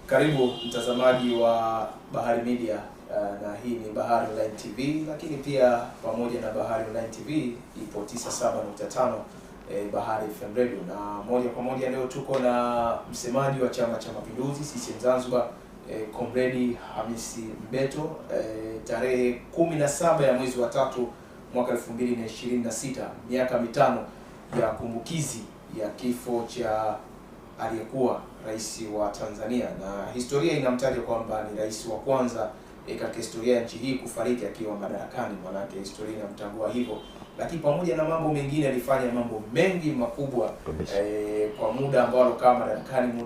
Karibu mtazamaji wa Bahari Media, na hii ni Bahari Online TV, lakini pia pamoja na Bahari Online TV ipo 97.5 Bahari FM Radio, na moja kwa moja leo tuko na msemaji wa Chama cha Mapinduzi CCM Zanzibar, Comrade Hamisi Mbeto. Tarehe 17 ya mwezi wa 3 mwaka 2026, miaka mitano ya kumbukizi ya kifo cha aliyekuwa rais wa Tanzania, na historia inamtaja kwamba ni rais wa kwanza katika historia ya nchi hii kufariki akiwa madarakani. Manake historia inamtambua hivyo, lakini pamoja na mambo mengine alifanya mambo mengi makubwa kwa muda ambao alikaa madarakani,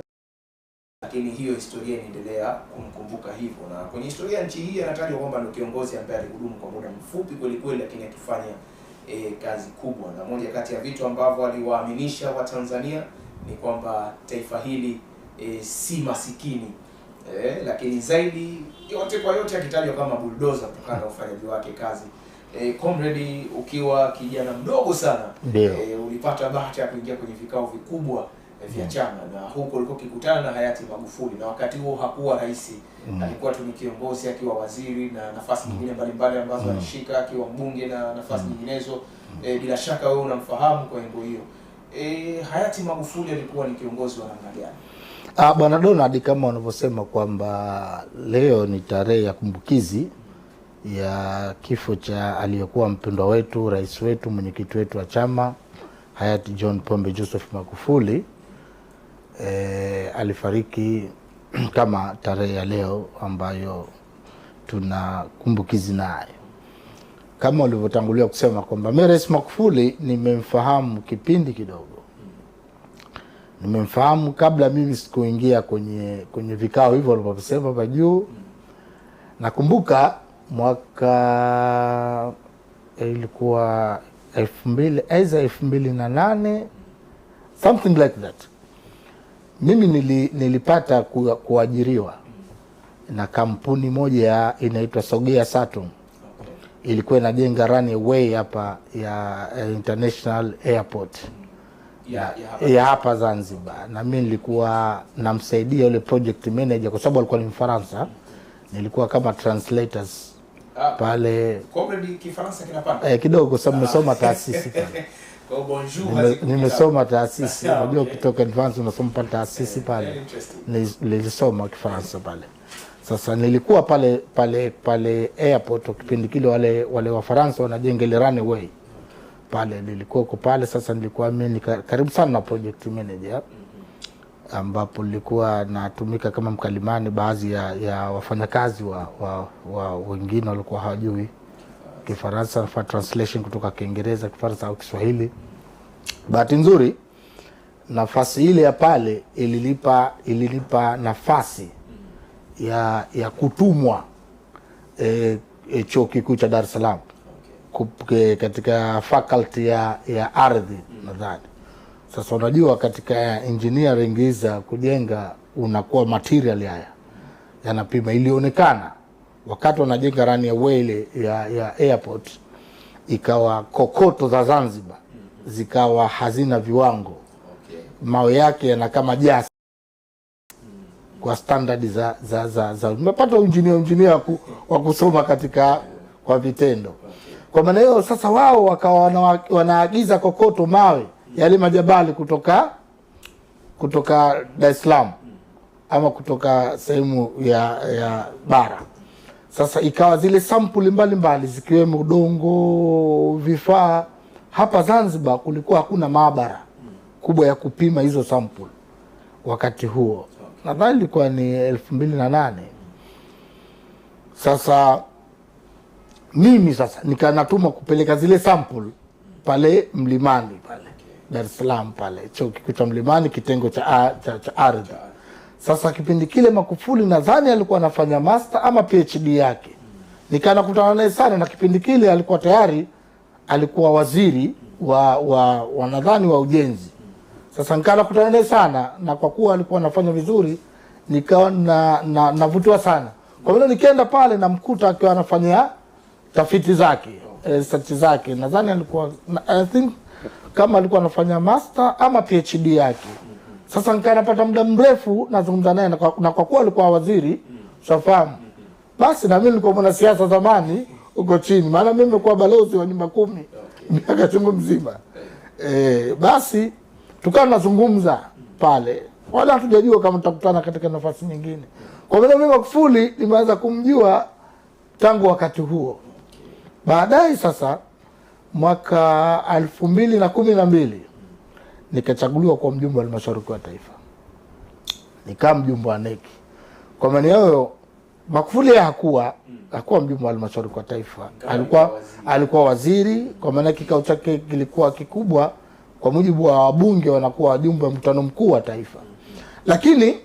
lakini hiyo historia inaendelea kumkumbuka hivyo. Na kwenye historia ya nchi hii anatajwa kwamba ndio kiongozi ambaye alihudumu kwa muda mfupi kweli kweli, lakini akifanya kazi kubwa. Na moja kati ya vitu ambavyo aliwaaminisha Watanzania ni kwamba taifa hili si masikini, lakini zaidi yote kwa yote akitajwa kama bulldozer kutokana na ufanyaji wake kazi. Comrade, ukiwa kijana mdogo sana ulipata bahati ya kuingia kwenye vikao vikubwa vya chama, na huko ulikuwa ukikutana na hayati Magufuli, na wakati huo hakuwa rais, alikuwa tu ni kiongozi akiwa waziri na nafasi nyingine mbalimbali ambazo alishika akiwa mbunge na nafasi nyinginezo. Bila shaka wewe unamfahamu kwa engo hiyo. Hayati Magufuli alikuwa ni kiongozi wa namna gani? Bwana Donald, kama unavyosema kwamba leo ni tarehe ya kumbukizi ya kifo cha aliyekuwa mpendwa wetu, rais wetu, mwenyekiti wetu wa chama, hayati John Pombe Joseph Magufuli. Alifariki kama tarehe ya leo ambayo tuna kumbukizi nayo. Kama ulivyotangulia kusema kwamba mimi Rais Magufuli nimemfahamu kipindi kidogo. Nimemfahamu kabla mimi sikuingia kwenye vikao hivyo walivyosema hapa juu. Nakumbuka mwaka ilikuwa 2008 something like that. Mimi nilipata kuajiriwa na kampuni moja inaitwa Sogea Saturn. Ilikuwa inajenga runway hapa ya International Airport ya hapa Zanzibar, na mimi nilikuwa namsaidia yule project manager kwa sababu alikuwa ni Mfaransa. Nilikuwa kama translators pale. Comrade, Kifaransa kinapanda kidogo sababu nimesoma taasisi pale. Kwa bonjour nimesoma taasisi, unajua kutoka advance unasoma pale taasisi pale. Nilisoma Kifaransa pale. Sasa nilikuwa pale airport kipindi kile wale wa Faransa wanajenga ile runway pale, nilikuwa kwa pale. Sasa nilikuwa mimi karibu sana na project manager, ambapo nilikuwa natumika kama mkalimani baadhi ya wafanyakazi wa wengine walikuwa hawajui Kifaransa, for translation kutoka Kiingereza Kifaransa au Kiswahili. Bahati nzuri nafasi ile ya pale ililipa nafasi ya kutumwa chuo kikuu cha Dar es Salaam katika faculty ya ardhi nadhani. Sasa unajua katika engineering hiza kujenga unakuwa material haya yanapima. Ilionekana wakati wanajenga runway ile ya airport, ikawa kokoto za Zanzibar zikawa hazina viwango, mawe yake yana kama jasi kwa standard za nimepata engineer wa kusoma kwa vitendo. Kwa maana hiyo sasa wao wakawa wanaagiza kokoto, mawe yale majabali kutoka Dar es Salaam ama kutoka sehemu ya bara. Sasa ikawa zile sampuli mbalimbali zikiwemo udongo, vifaa. Hapa Zanzibar kulikuwa hakuna maabara kubwa ya kupima hizo sampuli wakati huo. Nadhani ilikuwa ni 2008. Sasa mimi nikanatuma kupeleka zile sample pale Mlimani pale Dar es Salaam pale chuo kikuu cha Mlimani, kitengo cha ardhi. Sasa kipindi kile Magufuli nadhani alikuwa anafanya master ama PhD yake. Nikanakutana naye sana, na kipindi kile alikuwa tayari alikuwa waziri wa nadhani wa ujenzi. Sasa nikanakutana naye sana, na kwa kuwa alikuwa anafanya vizuri nikawa navutiwa sana. Kwa hiyo nikaenda pale na mkuta akiwa anafanya tafiti zake, research zake. Nadhani alikuwa I think kama alikuwa anafanya master ama PhD yake. Sasa nikanapata muda mrefu nazungumza naye, na kwa kuwa alikuwa waziri shafahamu, basi na mimi nilikuwa mwanasiasa zamani huko chini, maana mimi nimekuwa balozi wa nyumba 10 miaka chungu mzima. Basi tukawa tunazungumza pale, wala hatujajua kama tutakutana katika nafasi nyingine. Kwa vile mimi Magufuli nimeanza kumjua tangu wakati huo. Baadaye sasa mwaka 2012 nikachaguliwa kwa mjumbe wa halmashauri kuu ya taifa, nikaa mjumbe wa NEC. Kwa maana hiyo Magufuli hakuwa mjumbe wa halmashauri kuu ya taifa, alikuwa waziri. Kwa maana kikao chake kilikuwa kikubwa, kwa mujibu wa wabunge wanakuwa wajumbe wa mkutano mkuu wa taifa. Lakini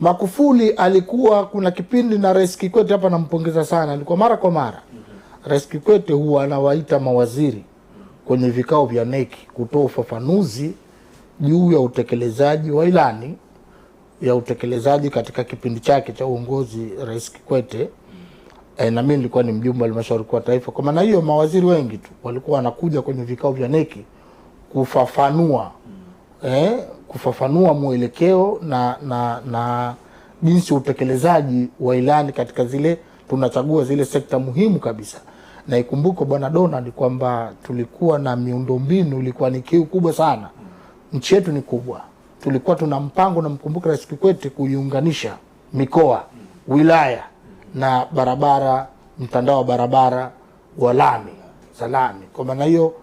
Magufuli alikuwa, kuna kipindi na Rais Kikwete, hapa nampongeza sana, alikuwa mara kwa mara Rais Kikwete huwa anawaita mawaziri kwenye vikao vya NEC kutoa ufafanuzi juu ya utekelezaji wa ilani ya utekelezaji katika kipindi chake cha uongozi Rais Kikwete. Na mimi nilikuwa ni mjumbe wa halmashauri kuu ya taifa. Kwa maana hiyo mawaziri wengi tu walikuwa wanakuja kwenye vikao vya NEC kufafanua mwelekeo na jinsi utekelezaji wa ilani katika zile tunachagua zile sekta muhimu kabisa. Na ikumbuko Bwana Dona ni kwamba tulikuwa na miundombinu, ilikuwa ni kiu kubwa sana. Nchi yetu ni kubwa. Tulikuwa tuna mpango, na mkumbuka Rais Kikwete, kuiunganisha mikoa, wilaya na barabara, mtandao wa barabara wa lami, salami. Kwa maana hiyo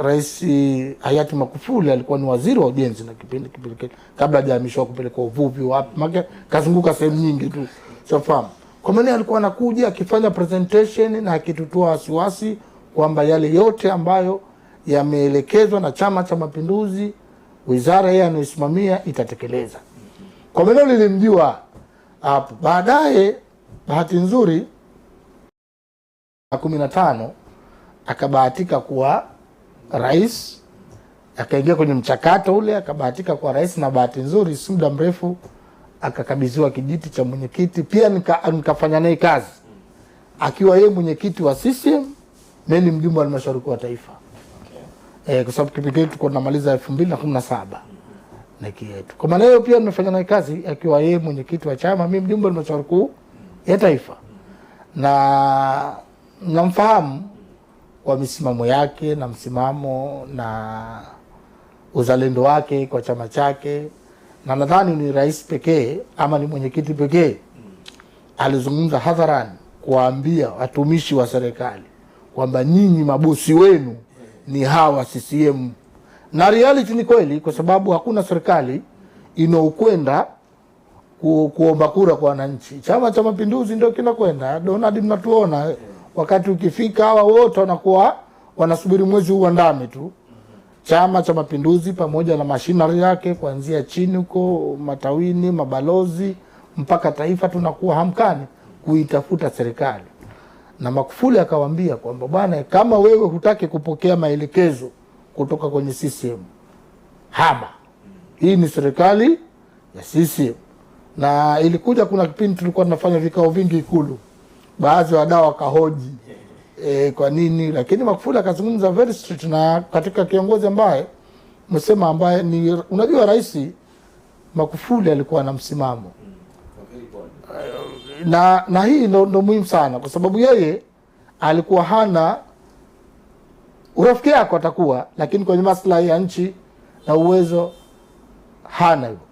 Rais hayati Magufuli alikuwa ni waziri wa ujenzi na kipindi kabla hajahamishwa kupeleka uvuvi wapi, maana kazunguka sehemu nyingi tu, sifahamu. Kwa maana alikuwa anakuja akifanya presentation na akitutoa wasiwasi kwamba yale yote ambayo yameelekezwa na Chama cha Mapinduzi, wizara yeye anayosimamia itatekeleza. Kwa maana nilimjua hapo. Baadaye bahati nzuri 15 akabahatika kuwa rais, akaingia kwenye mchakato ule, akabahatika kuwa rais, na bahati nzuri si muda mrefu akakabidhiwa kijiti cha mwenyekiti. Pia nikafanya naye kazi akiwa yeye mwenyekiti wa CCM, mimi ni mjumbe wa halmashauri kuu ya taifa. Kwa sababu kipindi chetu tulikuwa tunamaliza 2017 NEC yetu. Kwa maana hiyo pia nimefanya naye kazi akiwa yeye mwenyekiti wa chama, mimi mjumbe wa halmashauri kuu ya taifa, na namfahamu kwa misimamo yake na msimamo na uzalendo wake kwa chama chake, na nadhani ni rais pekee ama ni mwenyekiti pekee alizungumza hadharani kuambia watumishi wa serikali kwamba nyinyi mabosi wenu ni hawa CCM. Na reality ni kweli, kwa sababu hakuna serikali inaokwenda kuomba kura kwa wananchi. Chama cha Mapinduzi ndio kinakwenda. Donald, mnatuona wakati ukifika hawa wote wanakuwa wanasubiri mwezi huu ndani tu. Chama cha Mapinduzi pamoja na machinery yake kuanzia chini huko matawini, mabalozi mpaka taifa, tunakuwa hamkani kuitafuta serikali. Na Magufuli akawaambia kwamba bwana, kama wewe hutaki kupokea maelekezo kutoka kwenye CCM, hama. Hii ni serikali ya CCM. Na ilikuja, kuna kipindi tulikuwa tunafanya vikao vingi Ikulu, baadhi wa wadau wakahoji kwa nini, lakini Magufuli akazungumza very straight, na katika kiongozi ambaye msema ambaye ni, unajua Rais Magufuli alikuwa na msimamo. Na hii ndo muhimu sana, kwa sababu yeye alikuwa hana urafiki yako atakuwa, lakini kwenye maslahi ya nchi na uwezo hana hivyo.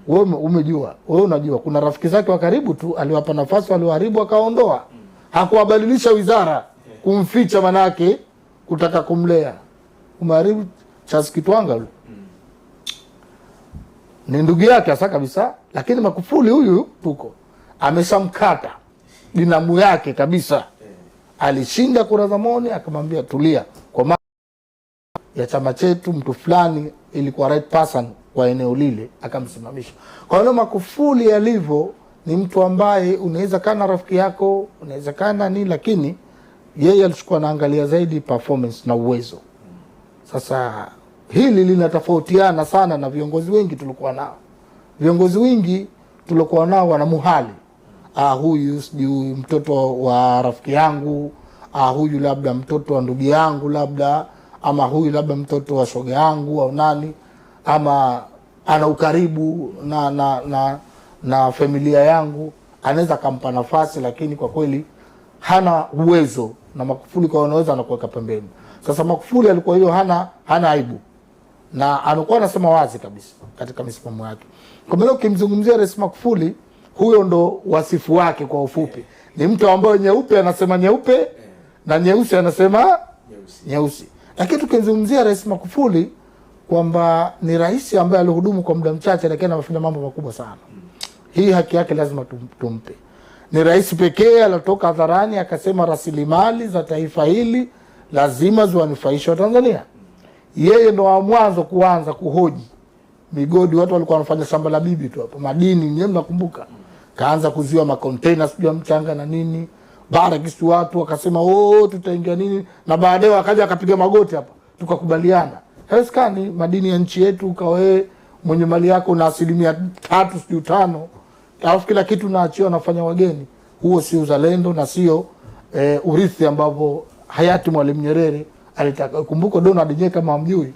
Wewe umejua, wewe unajua kuna rafiki zake wa karibu tu aliwapa nafasi, walioharibu akaondoa. Hakuwabadilisha wizara kumficha, manake kutaka kumlea. Umeharibu Charles Kitwanga ni ndugu yake hasa kabisa, lakini Magufuli huyu tuko ameshamkata dinamu yake kabisa. Alishinda kura za maoni, akamwambia tulia, kwa maana ya chama chetu mtu fulani ilikuwa right person kwa eneo lile, akamsimamisha. Kwa hiyo Magufuli alivyo ni mtu ambaye unaweza kana rafiki yako, unaweza kana nini, lakini yeye alikuwa anaangalia zaidi performance na uwezo. Sasa hili linatofautiana sana na viongozi wengi tulikuwa nao. Viongozi wengi tulikuwa nao wana muhali. Huyu sijui mtoto wa rafiki yangu, huyu labda mtoto wa ndugu yangu labda, ama huyu labda mtoto wa shoga yangu au nani, ama ana ukaribu na familia yangu, anaweza kampa nafasi, lakini kwa kweli hana uwezo, na Magufuli kwa anaweza anakuweka pembeni. Sasa Magufuli alikuwa hiyo hana aibu, na anakuwa anasema wazi kabisa katika misimamo yake. Kwa maana ukimzungumzia Rais Magufuli, huyo ndo wasifu wake kwa ufupi. Ni mtu ambaye nyeupe anasema nyeupe na nyeusi anasema nyeusi. Lakini tukizungumzia Rais Magufuli kwamba ni rais ambaye alihudumu kwa muda mchache lakini amefanya mambo makubwa sana. Hii haki yake lazima tumpe. Ni rais pekee alitoka hadharani akasema rasilimali za taifa hili lazima ziwanufaishe wa Tanzania. Yeye ndo wa mwanzo kuanza kuhoji migodi. Watu walikuwa wanafanya shamba la bibi tu hapo, madini, nyewe mnakumbuka. Kaanza kuziwa makontena sijua mchanga na nini. Bara kisu watu wakasema tutaingia nini, na baadaye akaja akapiga magoti hapa tukakubaliana. Haiwezekani madini ya nchi yetu kawe mwenye mali yako na 3 sijui 5, alafu kila kitu naachiwa nafanya wageni. Huo si uzalendo na sio urithi ambapo hayati Mwalimu Nyerere alitaka. Kumbuko Donald Nye kama hamjui,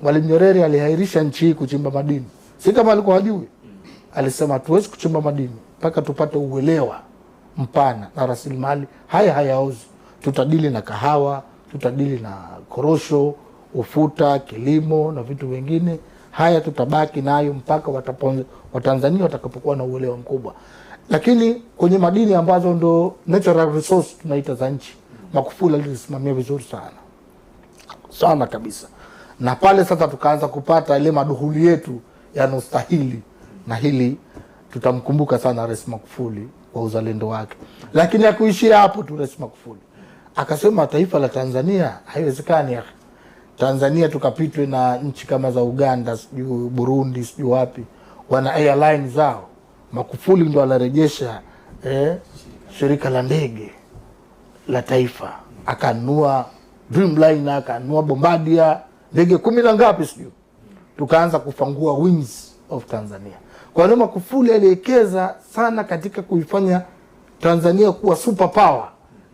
Mwalimu Nyerere alihairisha nchi hii kuchimba madini. Si kama alikuwa hajui. Alisema tuwezi kuchimba madini mpaka tupate uelewa mpana na rasilimali hayaozi. Tutadili na kahawa, tutadili na korosho, ufuta, kilimo na vitu vingine. Haya tutabaki nayo mpaka Watanzania watakapokuwa na uelewa mkubwa. Lakini kwenye madini ambazo ndo natural resource tunaita za nchi, Magufuli alisimamia vizuri sana kabisa. Na pale sasa tukaanza kupata ile maduhuli yetu yanostahili, na hili tutamkumbuka sana Rais Magufuli kwa uzalendo wake. Lakini hakuishia hapo tu Rais Magufuli. Akasema taifa la Tanzania haiwezekani Tanzania tukapitwe na nchi kama za Uganda, sijui Burundi, sijui wapi, wana airline zao. Magufuli ndo alarejesha shirika la ndege la taifa, akanunua Dreamliner, akanunua Bombardier, ndege 10 na ngapi sijui. Tukaanza kufungua Wings of Tanzania. Kwa hiyo Magufuli aliwekeza sana katika kuifanya Tanzania kuwa super power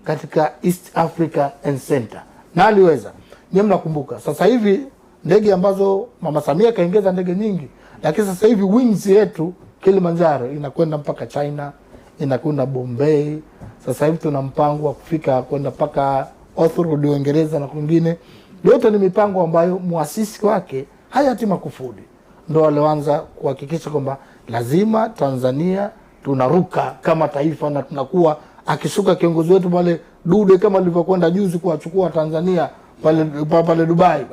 katika East Africa and Center. Na aliweza. Nyinyi mnakumbuka. Sasa hivi ndege ambazo Mama Samia kaongeza ndege nyingi, lakini sasa hivi Wings yetu Kilimanjaro inakwenda mpaka China, inakwenda Bombay. Sasa hivi tuna mpango wa kufika kwenda mpaka Oxford Uingereza na kwingine. Yote ni mipango ambayo muasisi wake hayati Magufuli ndo alianza kuhakikisha kwamba lazima Tanzania tunaruka kama taifa, na tunakuwa akishuka kiongozi wetu pale Dude kama alivyokwenda juzi kuwachukua Tanzania pale Dubai.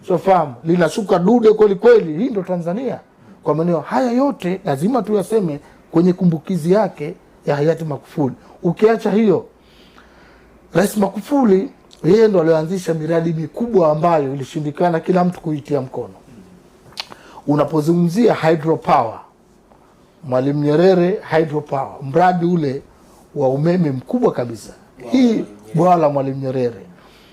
So fahamu linashuka Dude kweli, hii ndo Tanzania. Kwa maana haya yote lazima tuyaseme kwenye kumbukizi yake ya hayati Magufuli. Ukiacha hiyo, Rais Magufuli yeye ndo alianzisha miradi mikubwa ambayo ilishindikana kila mtu kuitia mkono. Unapozungumzia hydropower, Mwalimu Nyerere hydropower, mradi ule wa umeme mkubwa kabisa. Hii bwawa la Mwalimu Nyerere.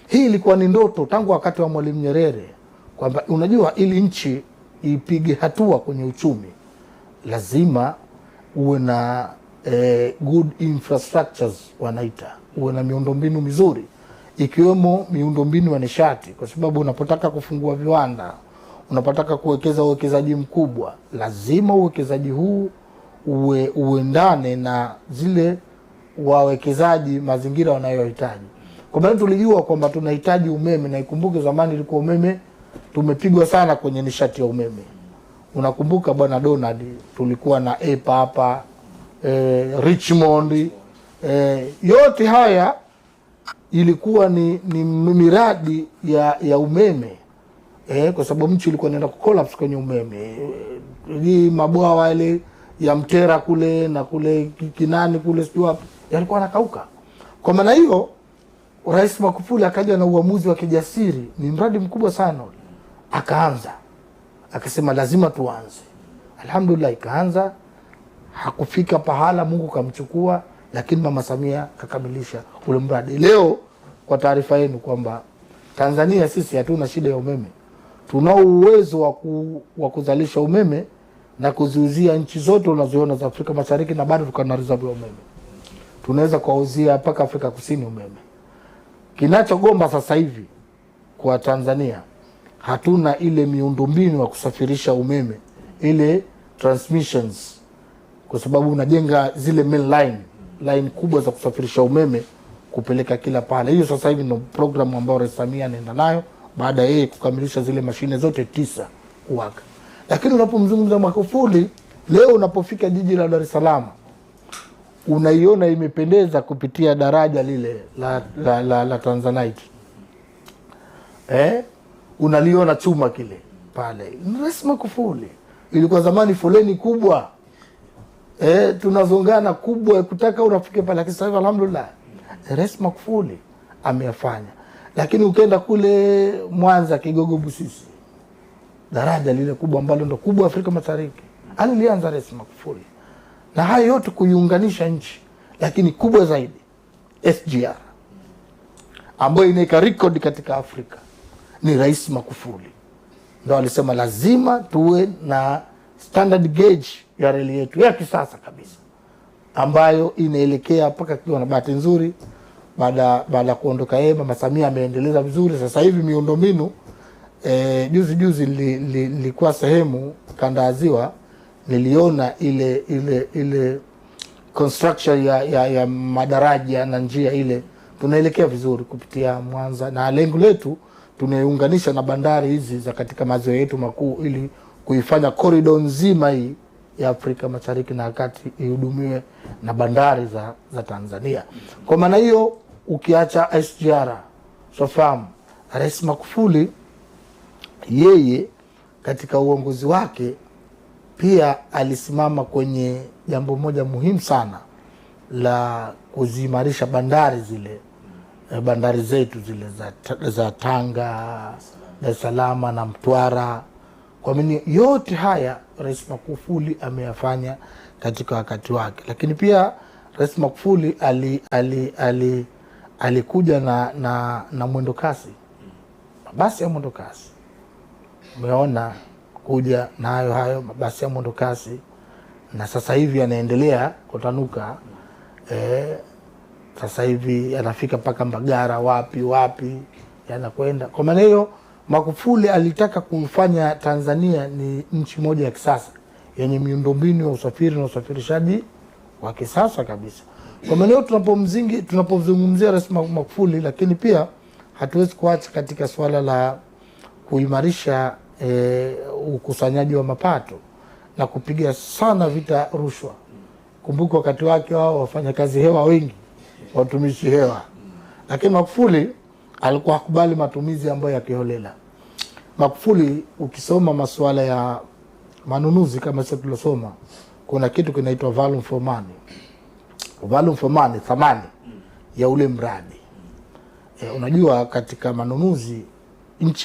Hii ilikuwa ni ndoto tangu wakati wa Mwalimu Nyerere kwamba unajua ili nchi ipige hatua kwenye uchumi lazima uwe na good infrastructures wanaita. Uwe na miundombinu mizuri, ikiwemo miundombinu ya nishati, kwa sababu unapotaka kufungua viwanda, unapotaka kuwekeza uwekezaji mkubwa, lazima uwekezaji huu uendane na zile wawekezaji mazingira wanayohitaji. Kwa maana tulijua kwamba tunahitaji umeme, na ikumbuke zamani ilikuwa umeme tumepigwa sana kwenye nishati ya umeme. Unakumbuka bwana Donald, tulikuwa na EPA hapa, Richmond, yote haya ilikuwa ni miradi ya umeme. Kwa sababu nchi ilikuwa inaenda kucollapse kwenye umeme. Hii mabwawa yale ya Mtera kule na kule Kinani kule sijui wapi yalikuwa yanakauka. Kwa maana hiyo Rais Magufuli akaja na uamuzi wa kijasiri, ni mradi mkubwa sana. Akaanza akasema lazima tuanze. Alhamdulillah ikaanza, hakufika pahala Mungu kamchukua, lakini Mama Samia kakamilisha ule mradi. Leo kwa taarifa yenu kwamba Tanzania sisi hatuna shida ya umeme. Tunao uwezo wa kuzalisha umeme na kuziuzia nchi zote unaziona za Afrika Mashariki, na bado tukana reserve ya umeme. Tunaweza kuwauzia mpaka Afrika Kusini umeme. Kinachogomba sasa hivi kwa Tanzania, hatuna ile miundombinu ya kusafirisha umeme ile transmissions, kwa sababu unajenga zile main line kubwa za kusafirisha umeme kupeleka kila pale. Hiyo sasa hivi ndio programu ambayo Rais Samia anaenda nayo baada yeye kukamilisha zile mashine zote 9 kuwaka. Lakini unapomzungumza Magufuli leo, unapofika jiji la Dar es Salaam unaiona imependeza kupitia daraja lile la Tanzanite. Unaliona chuma kile pale. Rais Magufuli. Ilikuwa zamani foleni kubwa. Tunazongana kubwa kutaka unafike pale, lakini sasa alhamdulillah Rais Magufuli ameyafanya. Lakini ukaenda kule Mwanza Kigogo Busisi, daraja lile kubwa ambalo ndo kubwa Afrika Mashariki, alilianza Rais Magufuli. Na hayo yote kuiunganisha nchi, lakini kubwa zaidi SGR ambayo inaika record katika Afrika ni Rais Magufuli. Ndio alisema lazima tuwe na standard gauge ya reli yetu ya kisasa kabisa ambayo inaelekea mpaka kiwa. Na bahati nzuri baada kuondoka yeye, Mama Samia ameendeleza vizuri. Sasa hivi miundombinu juzi nilikuwa sehemu kanda ya Ziwa, niliona ile construction ya madaraja na njia ile, tunaelekea vizuri kupitia Mwanza, na lengo letu tunaiunganisha na bandari hizi za katika maziwa yetu makuu ili kuifanya corridor nzima hii ya Afrika Mashariki na Kati ihudumiwe na bandari za Tanzania. Kwa maana hiyo ukiacha SGR, sofahamu Rais Magufuli yeye katika uongozi wake pia alisimama kwenye jambo moja muhimu sana la kuzimarisha bandari zile, bandari zetu zile za Tanga, Dar es Salaam na Mtwara. Kwa maana yote haya Rais Magufuli ameyafanya katika wakati wake. Lakini pia Rais Magufuli alikuja na mwendo kasi, mabasi ya mwendo kasi. Umeona kuja na hayo mabasi ya mwendo kasi, na sasa hivi yanaendelea kutanuka. Sasa hivi yanafika paka Mbagara, wapi yanakwenda. Kwa maana hiyo Magufuli alitaka kufanya Tanzania ni nchi moja ya kisasa yenye miundombinu ya usafiri na usafirishaji wa kisasa kabisa. Kwa maana hiyo tunapozungumzia Rais Magufuli, lakini pia hatuwezi kuacha katika swala la kuimarisha ukusanyaji wa mapato na kupiga sana vita rushwa. Kumbuka wakati wake wao wafanyakazi hewa wengi, watumishi hewa, lakini Magufuli alikuwa hakubali matumizi ambayo ya kiholela. Magufuli ukisoma masuala ya manunuzi kama sisi tulosoma, kuna kitu kinaitwa value for money. Value for money, thamani ya ule mradi. Unajua katika manunuzi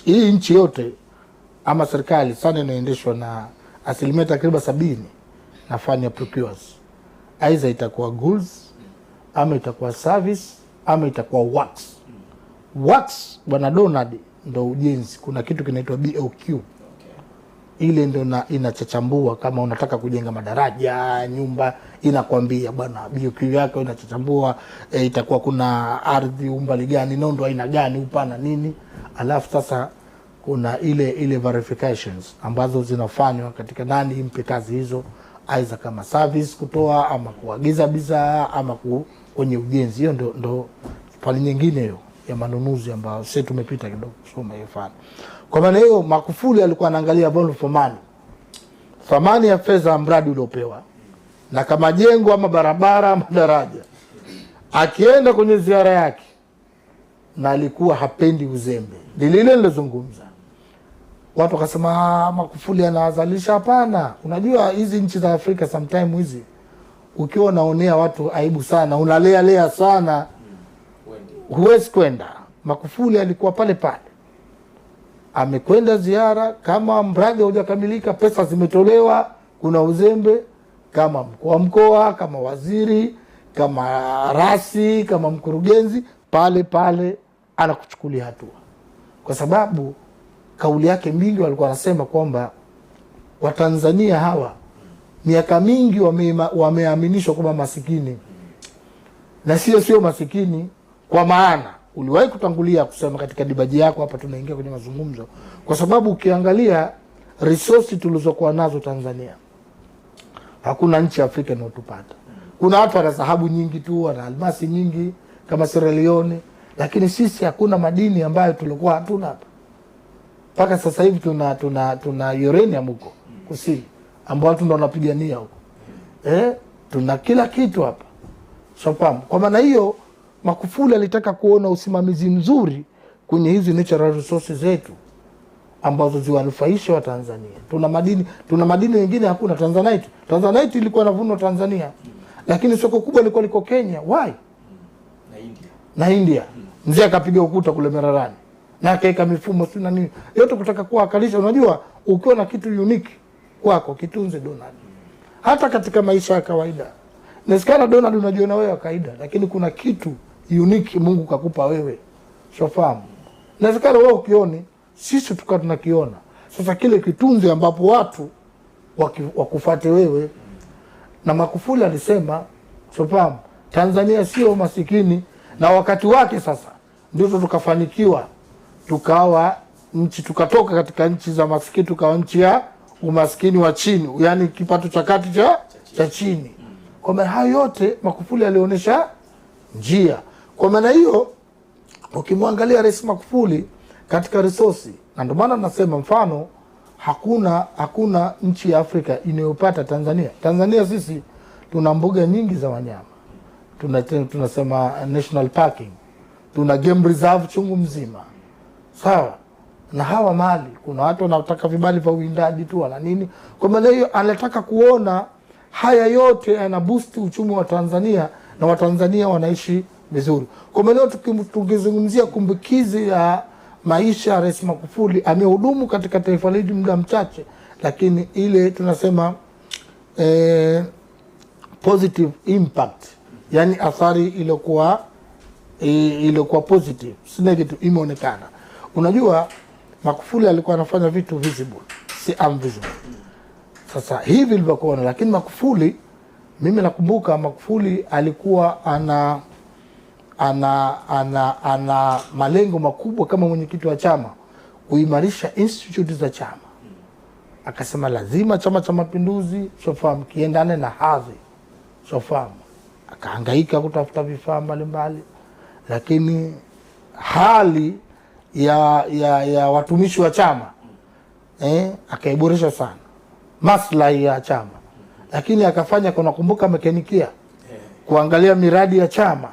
nchi yote ama serikali sana inaendeshwa na asilimia takriban 70 na fani ya procures. Aidha itakuwa goods ama itakuwa service ama itakuwa works. Works bwana Donald ndo ujenzi. Kuna kitu kinaitwa BOQ. Ile ndo inachachambua kama unataka kujenga madaraja, nyumba, inakwambia bwana BOQ yako inachachambua itakuwa kuna ardhi umbali gani, nondo aina gani, upana nini. Alafu sasa kuna ile verifications ambazo zinafanywa katika nani impe kazi hizo, aidha kama service kutoa ama kuagiza bidhaa ama kwenye ujenzi. Hiyo ndo pale nyingine hiyo ya manunuzi ambayo sisi tumepita kidogo kusoma hiyo fani. Kwa maana hiyo Magufuli alikuwa anaangalia value for money, thamani ya fedha mradi uliopewa, na kama jengo ama barabara ama daraja. Akienda kwenye ziara yake na alikuwa hapendi uzembe. Lile nilozungumza. Watu wakasema Magufuli anazalisha. Hapana. Unajua hizi nchi za Afrika sometime hizi ukiwa unaonea watu aibu sana, unalea sana, huwezi kwenda. Magufuli alikuwa pale. Amekwenda ziara, kama mradi haujakamilika, pesa zimetolewa, kuna uzembe, kama mkuu wa mkoa, kama waziri, kama rasi, kama mkurugenzi, pale anakuchukulia hatua. Kwa sababu kauli yake mingi walikuwa wanasema kwamba Watanzania hawa miaka mingi wameaminishwa kwamba masikini, na sio masikini. Kwa maana uliwahi kutangulia kusema katika dibaji yako hapa, tunaingia kwenye mazungumzo, kwa sababu ukiangalia resource tulizokuwa nazo Tanzania, hakuna nchi ya Afrika inayotupata. Kuna watu wana dhahabu nyingi tu, wana almasi nyingi kama Sierra Leone, lakini sisi hakuna madini ambayo tulikuwa hatuna hapa. Mpaka sasa hivi tuna uranium huko kusini ambao watu ndio wanapigania huko. Tuna kila kitu hapa. Shapam. Kwa maana hiyo Magufuli alitaka kuona usimamizi mzuri kwenye hizi natural resources zetu ambazo ziwanufaisha wa Tanzania. Tuna madini mengine hakuna. Tanzanite ilikuwa inavunwa Tanzania. Lakini soko kubwa liko Kenya. Why? Na India. Mzee akapiga ukuta kule Mererani. Na akaeka mifumo na nini. Yote kutaka kuwakalisha. Unajua ukiwa na kitu unique kwako kitunze Donald. Hata katika maisha ya kawaida. Nasikana Donald unajiona wewe wa kawaida, lakini kuna kitu unique Mungu kakupa wewe. Shofahamu. Nasikana wewe ukioni, sisi tukawa tunakiona. Sasa kile kitunze ambapo watu wakufuate wewe. Na Magufuli alisema, shofahamu, Tanzania sio masikini, na wakati wake sasa ndio tukafanikiwa. Tukawa nchi, tukatoka katika nchi za masikini tukawa nchi ya umaskini wa chini, yani kipato cha kati cha chini. Kwa maana hayo yote Magufuli alionyesha njia. Kwa maana hiyo ukimwangalia Rais Magufuli katika resource, na ndio maana nasema mfano hakuna nchi ya Afrika inayopata Tanzania. Tanzania sisi tuna mbuga nyingi za wanyama. Tunasema national parking. Tuna game reserve chungu mzima. Sawa? Na hawa mali kuna watu wanataka vibali vya uwindaji tu wala nini. Kwa maana hiyo anataka kuona haya yote yana boost uchumi wa Tanzania na Watanzania wanaishi vizuri. Kwa maana hiyo tukizungumzia kumbukizi ya maisha ya Rais Magufuli, amehudumu katika taifa letu muda mchache, lakini ile tunasema positive impact, yani athari ilikuwa positive, si negative, imeonekana. Unajua Magufuli alikuwa anafanya vitu visible, si invisible. Sasa hivi ilivyokuwa, lakini Magufuli, mimi nakumbuka Magufuli alikuwa ana malengo makubwa kama mwenyekiti wa chama, kuimarisha institute za chama. Akasema lazima Chama cha Mapinduzi shofahamu kiendane na hadhi. Shofahamu. Akahangaika kutafuta vifaa mbalimbali, lakini hali ya watumishi wa chama akaiboresha sana maslahi ya chama. Lakini akafanya, kuna kumbuka mekanikia, kuangalia miradi ya chama,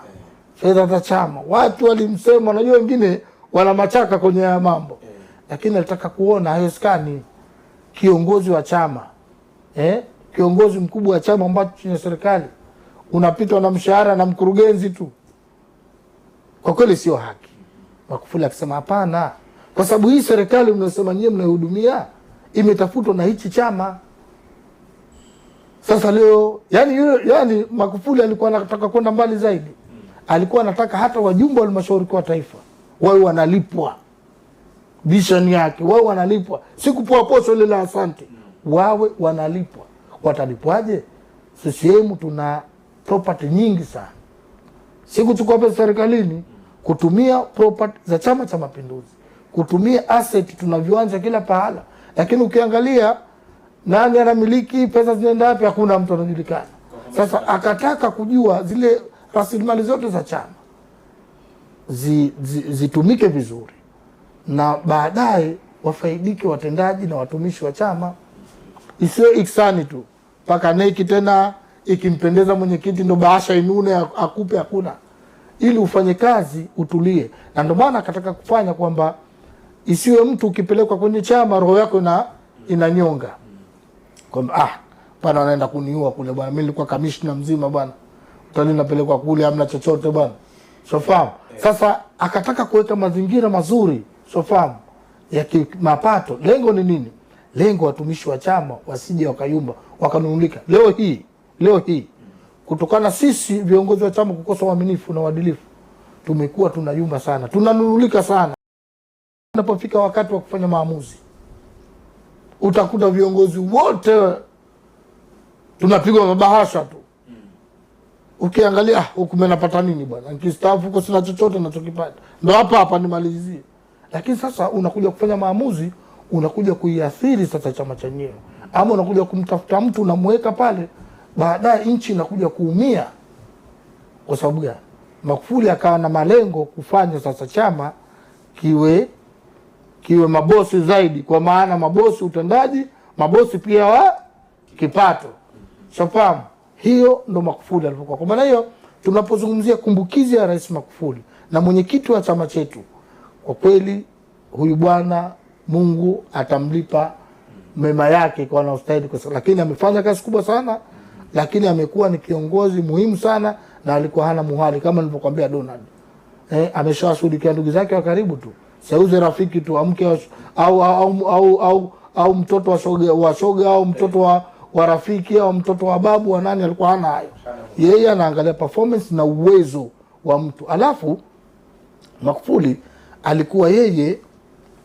fedha za chama. Watu walimsema, unajua wengine wana machaka kwenye ya mambo. Lakini alitaka kuona haiwezekani kiongozi wa chama, kiongozi mkubwa wa chama ambacho chini ya serikali unapitwa na mshahara na mkurugenzi tu. Kwa kweli sio haki. Magufuli akisema hapana, kwa sababu hii serikali mnasema nyinyi mnahudumia imetafutwa na hichi chama. Sasa leo yani Magufuli alikuwa anataka kwenda mbali zaidi. Alikuwa anataka hata wajumbe wa halmashauri kwa taifa wawe wanalipwa. Vision yake wawe wanalipwa, si kupoa posho ile la asante, wawe wanalipwa. Watalipwaje? CCM tuna property nyingi sana, si kuchukua pesa serikalini, kutumia property za Chama cha Mapinduzi, kutumia asset. Tuna viwanja kila pahala, lakini ukiangalia nani anamiliki, pesa zinaenda wapi, hakuna mtu anajulikana. Sasa akataka kujua zile rasilimali zote za chama zitumike vizuri, na baadaye wafaidike watendaji na watumishi wa chama. Isiwe iksani tu mpaka neki tena ikimpendeza mwenyekiti ndo bahasha inune akupe, hakuna. Ili ufanye kazi utulie. Na ndio maana akataka kufanya kwamba isiwe mtu ukipelekwa kwenye chama roho yako inanyonga, kwamba bwana wanaenda kuniua kule bwana, mimi nilikuwa kamishna mzima bwana, utani napelekwa kule hamna chochote bwana. Sofahamu. Sasa akataka kuweka mazingira mazuri, sofahamu, ya kimapato. Lengo ni nini? Lengo watumishi wa chama wasije wakayumba, wakanunulika. Leo hii kutokana sisi viongozi wa chama kukosa uaminifu na uadilifu, tumekuwa tunayumba sana, tunanunulika sana. Unapofika wakati wa kufanya maamuzi, utakuta viongozi wote tunapigwa mabahasha tu. Ukiangalia huku menapata nini bwana, nikistaafu huko sina chochote ninachokipata, ndio hapa nimalizie. Lakini sasa unakuja kufanya maamuzi, unakuja kuiathiri sasa chama chenyewe, ama unakuja kumtafuta mtu unamweka pale, baadaye nchi inakuja kuumia. Kwa sababu gani? Magufuli akawa na malengo kufanya sasa chama kiwe mabosi zaidi, kwa maana mabosi utendaji, mabosi pia wa kipato. Shafahamu? Hiyo ndo Magufuli alipokuwa. Kwa maana hiyo tunapozungumzia kumbukizi ya Rais Magufuli na mwenyekiti wa chama chetu, kwa kweli huyu bwana Mungu atamlipa mema yake kwa anaostahili, lakini amefanya kazi kubwa sana, lakini amekuwa ni kiongozi muhimu sana, na alikuwa hana muhali kama nilivyokuambia Donald. Ameshawashughulikia ndugu zake wa karibu tu, seuze rafiki tu, amke au mtoto wa shoga au mtoto wa rafiki au mtoto wa babu wa nani, alikuwa hana hayo. Yeye anaangalia performance na uwezo wa mtu. Alafu Magufuli alikuwa yeye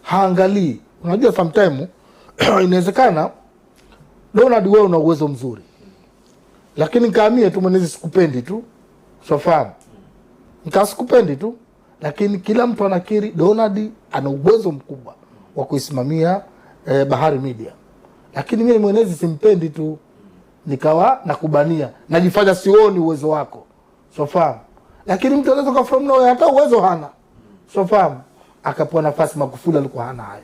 haangalii. Unajua sometime inawezekana Donald wewe una uwezo mzuri, lakini kaamie tu mwenezi sikupendi tu. Sofahamu? Nikasikupendi tu, lakini kila mtu anakiri Donald ana uwezo mkubwa wa kuisimamia Bahari Media. Lakini mimi mwenezi simpendi tu, nikawa nakubania, najifanya sioni uwezo wako. Sofahamu? Lakini mtu anaweza from nowhere hata uwezo hana. Sofahamu? Akapewa nafasi. Magufuli alikuwa hana hayo.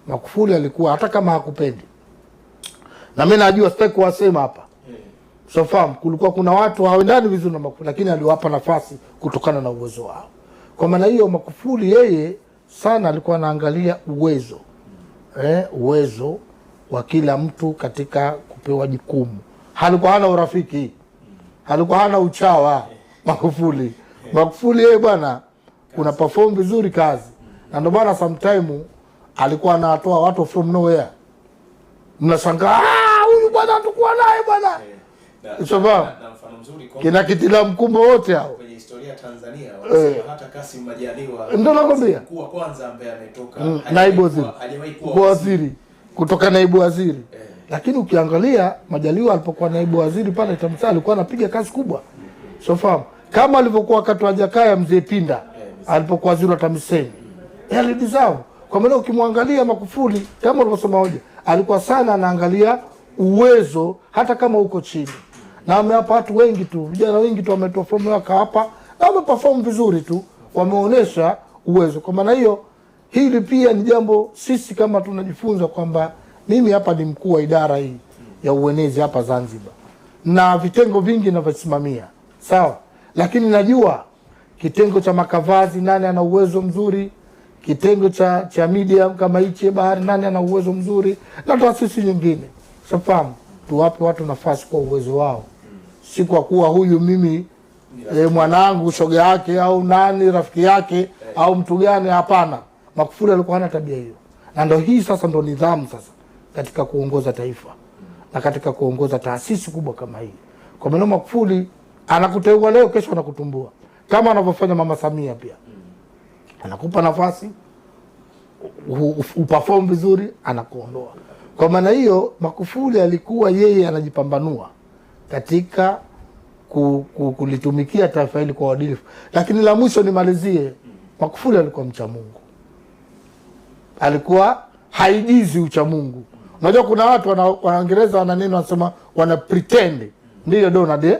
Magufuli alikuwa hata kama hakupendi, na mimi najua sitaki kuwasema hapa. Sofahamu? Kulikuwa kuna watu hawendani vizuri na Magufuli, lakini aliwapa nafasi kutokana na uwezo wao. Kwa maana hiyo Magufuli yeye sana alikuwa anaangalia uwezo. Uwezo wa kila mtu katika kupewa jukumu. Halikuwa hana urafiki, halikuwa hana uchawa. Magufuli yeye bwana kuna perform vizuri kazi, na ndio maana sometime alikuwa anatoa watu from nowhere, mnashangaa huyu bwana tukua naye bwana. Sababu kina Kitila Mkumbo wote hao kwenye historia ya Tanzania wanasema hata Kassim Majaliwa ndio nakwambia kuwa kwanza ambaye ametoka naibu waziri, hajawahi kuwa waziri kutoka naibu waziri. Lakini ukiangalia Majaliwa alipokuwa naibu waziri pale Tamsa alikuwa anapiga kazi kubwa. Sofahamu? Kama alivyokuwa wakati wa Jakaya Mzee Pinda alipokuwa waziri wa TAMISEMI. Alideserve. Kwa maana ukimwangalia Magufuli kama ulivyosema hoja, alikuwa sana anaangalia uwezo hata kama uko chini. Na amewapa watu wengi tu, vijana wengi tu wameperform wakawapa, na wameperform vizuri tu, wameonyesha uwezo. Kwa maana hiyo hili pia ni jambo sisi kama tunajifunza kwamba mimi hapa ni mkuu wa idara hii ya uenezi hapa Zanzibar, na vitengo vingi ninavyosimamia. Sawa? Lakini najua kitengo cha makavazi nani ana uwezo mzuri, kitengo cha media kama hichi Bahari nani ana uwezo mzuri, na taasisi nyingine. Safahamu? Tuwape watu nafasi kwa uwezo wao. Si kwa kuwa huyu mimi mwanangu shoga yake au nani rafiki yake au mtu gani, hapana. Magufuli alikuwa hana tabia hiyo. Na ndio hii sasa ndio nidhamu sasa katika kuongoza taifa na katika kuongoza taasisi kubwa kama hii. Kwa maana Magufuli anakuteua leo, kesho anakutumbua. Kama anavyofanya Mama Samia pia. Anakupa nafasi, uperform vizuri, anakuondoa. Kwa maana hiyo Magufuli alikuwa yeye anajipambanua katika kulitumikia taifa hili kwa uadilifu. Lakini la mwisho nimalizie, Magufuli alikuwa mcha Mungu. Alikuwa haigizi ucha Mungu. Unajua kuna watu Waingereza wana neno wanasema wana pretend. Ndio Donald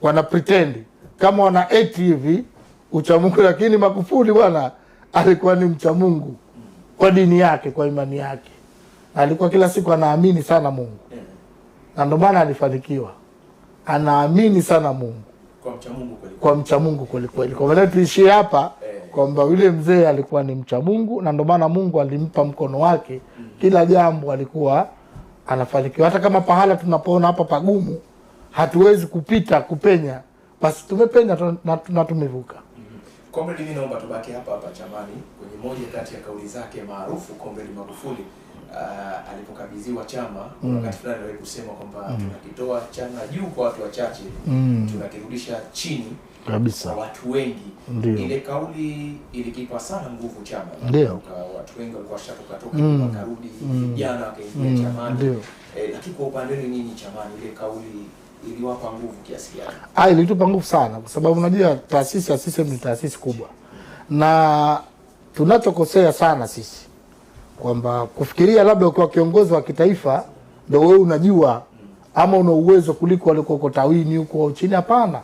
wana pretend kama wana act hivi ucha Mungu, lakini Magufuli bwana alikuwa ni mcha Mungu kwa dini yake, kwa imani yake. Alikuwa kila siku anaamini sana Mungu. Na ndio maana alifanikiwa. Anaamini sana Mungu. Kwa mcha Mungu kweli kweli. Kwa maana tuishie hapa kwamba yule mzee alikuwa ni mcha Mungu, na ndio maana Mungu alimpa mkono wake. Kila jambo alikuwa anafanikiwa. Hata kama pahala tunapoona hapa pagumu, hatuwezi kupenya, basi tumepenya na tumevuka. Comrade, mimi naomba tubaki hapa chamani kwenye moja kati ya kauli zake maarufu Comrade Magufuli alipokabidhiwa chama wakati fulani aliwahi kusema kwamba tunakitoa chama juu kwa watu wachache, tunakirudisha chini kabisa kwa watu wengi. Ndiyo. Ile kauli ilikipa sana nguvu chama. Ndio. Watu wengi walikuwa washatoka wakarudi vijana wakaingia chamani. Lakini kwa upande wenu nyinyi chamani, ile kauli iliwapa nguvu kiasi gani? Ilitupa nguvu sana, kwa sababu unajua taasisi ya CCM ni taasisi kubwa, na tunachokosea sana sisi kwamba kufikiria labda ukiwa kiongozi wa kitaifa ndio wewe unajua ama una uwezo kuliko walikuwa tawini huko chini. Hapana.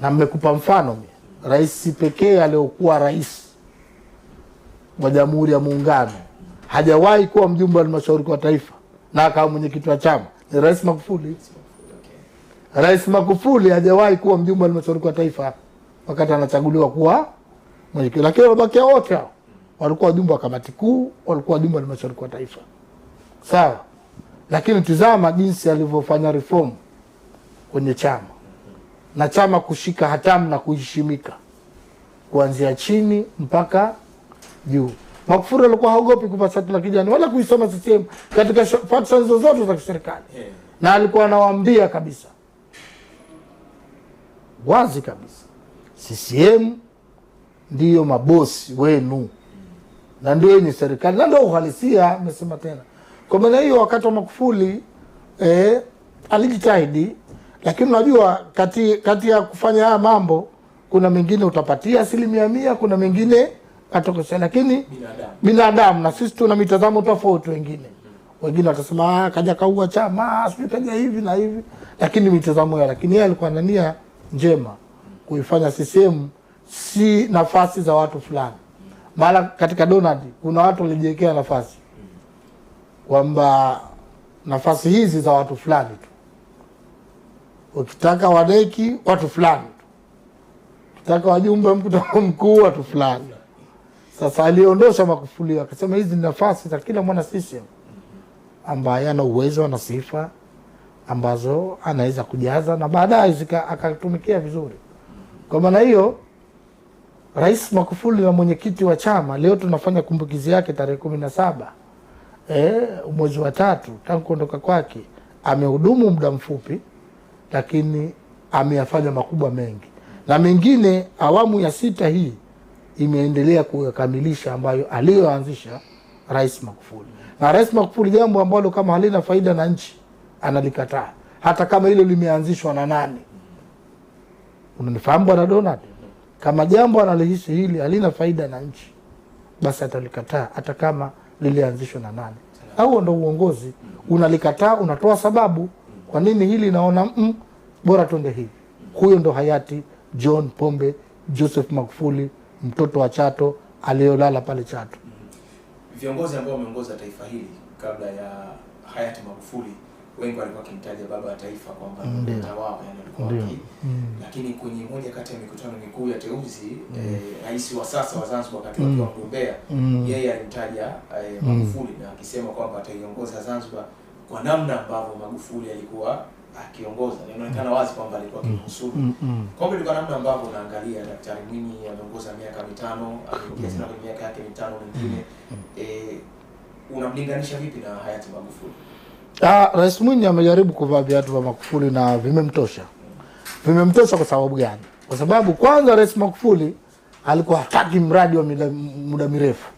Na mmekupa mfano rais pekee aliyokuwa rais wa Jamhuri ya Muungano hajawahi kuwa mjumbe wa halmashauri kwa taifa na akawa mwenyekiti wa chama ni Rais Magufuli. Rais Magufuli hajawahi kuwa mjumbe wa halmashauri kwa taifa wakati anachaguliwa kuwa mwenyekiti, lakini wabaki wote hao walikuwa wajumbe wa kamati kuu, walikuwa wajumbe wa halmashauri kwa taifa. Sawa. Lakini tizama jinsi alivyofanya reform kwenye chama. Na chama kushika hatamu na kuheshimika kuanzia chini mpaka juu. Magufuli alikuwa haogopi kupa shati la kijani wala kuisoma CCM katika functions zozote za serikali. Na alikuwa anawaambia kabisa wazi kabisa, CCM ndiyo mabosi wenu na ndio yenye serikali na ndio uhalisia. Amesema tena. Kwa maana hiyo wakati wa Magufuli alijitahidi, lakini unajua kati ya kufanya haya mambo kuna mengine utapatia 100%, kuna mengine atokosea, lakini binadamu na sisi tuna mitazamo tofauti. Wengine watasema kaja kaua chama, sio kaja hivi na hivi, lakini mitazamo yake. Lakini yeye alikuwa na nia njema kuifanya CCM si nafasi za watu fulani. Maana katika Donald kuna watu walijiwekea nafasi kwamba nafasi hizi za watu fulani tu. Ukitaka wadeki watu fulani tu. Ukitaka wajumbe mkutano mkuu watu fulani. Sasa aliondosha Magufuli akasema hizi ni nafasi za kila mwana CCM ambaye ana uwezo na sifa ambazo anaweza kujaza na baadaye akatumikia vizuri. Kwa maana hiyo Rais Magufuli na mwenyekiti wa chama leo tunafanya kumbukizi yake tarehe 17 mwezi wa 3 tangu kuondoka kwake. Amehudumu muda mfupi lakini ameyafanya makubwa mengi, na mengine awamu ya 6 hii imeendelea kukamilisha ambayo aliyoanzisha Rais Magufuli. Na Rais Magufuli jambo ambalo kama halina faida na nchi analikataa, hata kama hilo limeanzishwa na nani. Unanifahamu Bwana Donald? Kama jambo analihisi hili halina faida na nchi, basi atalikataa hata kama lilianzishwa na nani. Au ndio uongozi, unalikataa, unatoa sababu kwa nini hili naona bora twende hivi. Huyo ndo hayati John Pombe Joseph Magufuli, mtoto wa Chato aliyolala pale Chato. Viongozi ambao wameongoza taifa hili kabla ya hayati Magufuli wengi walikuwa kimtaja baba wa taifa kwamba mtawala alikuwa lakini kwenye moja kati ya mikutano mikuu ya teuzi rais wa sasa wa Zanzibar wakati akiwa mgombea yeye alimtaja Magufuli na akisema kwamba ataiongoza Zanzibar kwa namna ambavyo Magufuli alikuwa akiongoza. Inaonekana wazi kwamba alikuwa kimhusuru. Kwa hivyo namna ambavyo unaangalia Daktari Mwinyi ameongoza miaka 5, ameingia tena kwenye miaka yake 5 mingine, unamlinganisha vipi na hayati Magufuli? Rais Mwinyi amejaribu kuvaa viatu vya Magufuli na vimemtosha. Vimemtosha kwa sababu gani? Kwa sababu kwanza Rais Magufuli alikuwa hataki mradi wa muda mirefu.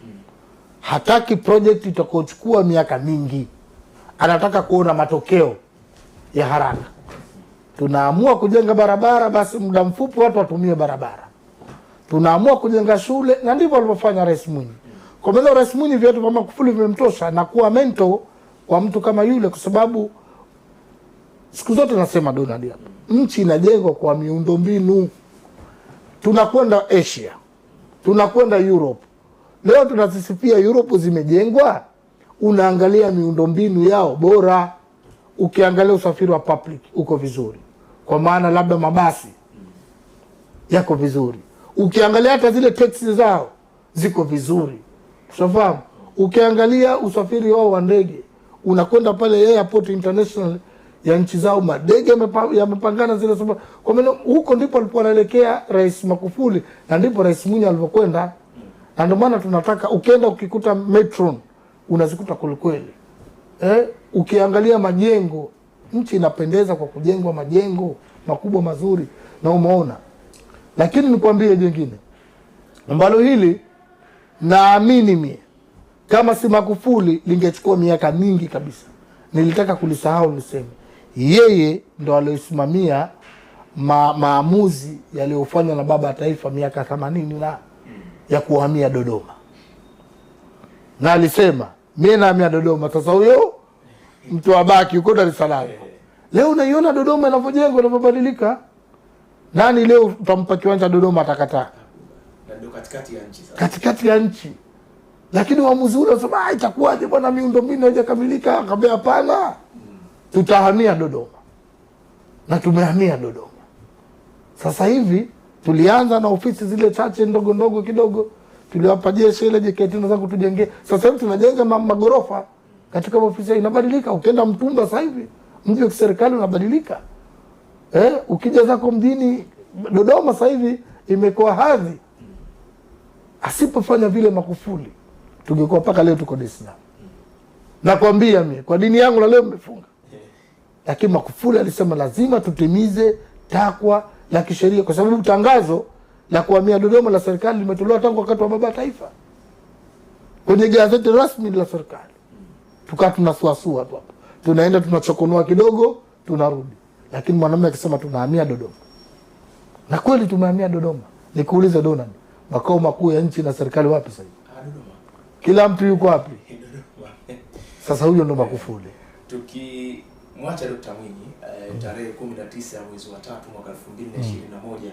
Hataki project itakayochukua miaka mingi. Anataka kuona matokeo ya haraka. Tunaamua kujenga barabara, basi muda mfupi watu watumie barabara. Tunaamua kujenga shule, na ndivyo alivyofanya Rais Mwinyi. Kwa maana Rais Mwinyi viatu vya Magufuli vimemtosha na kuwa mentor kwa mtu kama yule, kwa sababu siku zote nasema Donald hapa, nchi inajengwa kwa miundombinu. Tunakwenda Asia, tunakwenda Europe. Leo tunasifia Europe zimejengwa, unaangalia miundombinu yao bora. Ukiangalia usafiri wa public uko vizuri, kwa maana labda mabasi yako vizuri. Ukiangalia hata zile taxi zao ziko vizuri. Unafahamu? Ukiangalia usafiri wao wa ndege, unakwenda pale airport international ya nchi zao, madege yamepangana zile sababu. Kwa maana huko ndipo alipokuwa anaelekea Rais Magufuli na ndipo Rais Mwinyi alipokwenda. Na ndio maana tunataka ukienda ukikuta metro unazikuta kweli. Ukiangalia majengo, nchi inapendeza kwa kujengwa majengo makubwa mazuri na umeona. Lakini nikwambie jingine ambalo hili naamini mimi kama si Magufuli lingechukua miaka mingi kabisa. Nilitaka kulisahau niseme. Yeye ndo aliyosimamia maamuzi yaliyofanywa na baba wa taifa miaka 80 na ya kuhamia Dodoma. na alisema mimi nahamia Dodoma. Sasa huyo mtu abaki yuko Dar es Salaam. Leo unaiona Dodoma inavyojengwa, inavyobadilika. Nani leo utampa kiwanja Dodoma atakataa? Ndio katikati ya nchi sasa. Katikati ya nchi. Lakini waamuzi ule wasema itakuwaje bwana, miundombinu haijakamilika. Akamwambia hapana. Tutahamia Dodoma. Na tumehamia Dodoma. Sasa hivi tulianza na ofisi zile chache ndogo ndogo kidogo. Tuliwapa jeshi ile JKT na zangu tujengee. Sasa hivi tunajenga magorofa katika ofisi inabadilika. Ukienda Mtumba sasa hivi mji wa kiserikali unabadilika. Ukija zako mjini Dodoma sasa hivi imekuwa hadhi. Asipofanya vile Magufuli tungekuwa mpaka leo tuko Dar es Salaam. Nakwambia mimi kwa dini yangu na leo mmefunga. Lakini Magufuli alisema lazima tutimize takwa la kisheria, kwa sababu tangazo la kuhamia Dodoma la serikali limetolewa tangu wakati wa baba taifa kwenye gazeti rasmi la serikali. Tukaa tunasuasua tu hapo, tunaenda tunachokonoa kidogo tunarudi. Lakini mwanamume akisema tunahamia Dodoma, na kweli tumehamia Dodoma. Nikuulize Donald, makao makuu ya nchi na serikali wapi sasa? Dodoma. Kila mtu yuko wapi? Dodoma. Sasa huyo ndo Magufuli. Tukimwacha Dr. Mwinyi, tarehe 19 ya mwezi wa 3 mwaka 2021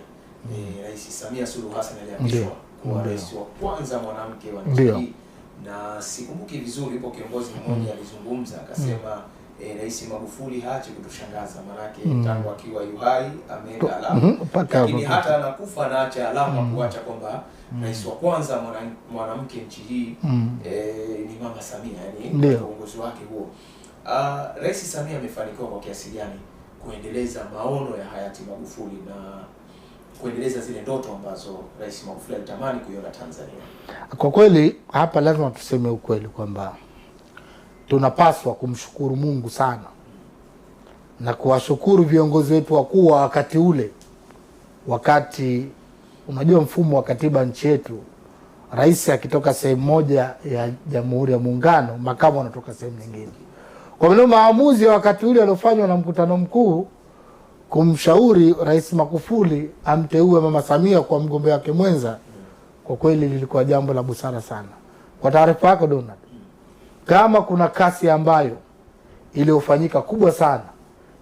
Rais Samia Suluhu Hassan aliapishwa kuwa rais wa kwanza mwanamke wa nchi hii. Na sikumbuki vizuri, ipo kiongozi mmoja alizungumza akasema Rais Magufuli haachi kutushangaza, manake tangu akiwa yuhai ameenda alama, lakini hata anakufa anaacha alama kuacha kwamba rais wa kwanza mwanamke nchi hii ni Mama Samia, yani uongozi wake huo. Rais Samia amefanikiwa kwa kiasi gani kuendeleza maono ya hayati Magufuli na kuendeleza zile ndoto ambazo Rais Magufuli alitamani kuiona Tanzania? Kwa kweli hapa lazima tuseme ukweli kwamba tunapaswa kumshukuru Mungu sana na kuwashukuru viongozi wetu wakuu wa wakati ule. Wakati unajua mfumo wa katiba nchi yetu, rais akitoka sehemu moja ya Jamhuri ya Muungano, makamu anatoka sehemu nyingine. Kwa maana maamuzi ya wakati ule yaliyofanywa na mkutano mkuu kumshauri Rais Magufuli amteue Mama Samia kwa mgombea wake mwenza, kwa kweli lilikuwa jambo la busara sana. Kwa taarifa yako Donald, kama kuna kasi ambayo iliyofanyika kubwa sana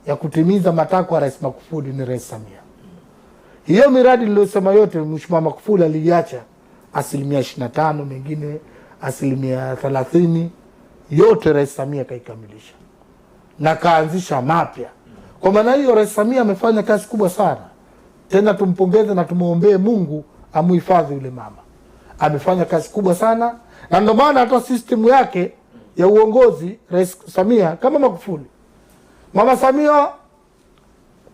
ya kutimiza matakwa ya Rais Magufuli ni Rais Samia. Hiyo miradi niliyosema yote Mheshimiwa Magufuli aliacha 25%, mengine 30%, yote Rais Samia kaikamilisha na kaanzisha mapya. Kwa maana hiyo Rais Samia amefanya kazi kubwa sana. Tena tumpongeze na tumuombee Mungu amuhifadhi yule mama. Amefanya kazi kubwa sana, na ndio maana hata system yake ya uongozi Rais Samia kama Magufuli. Mama Samia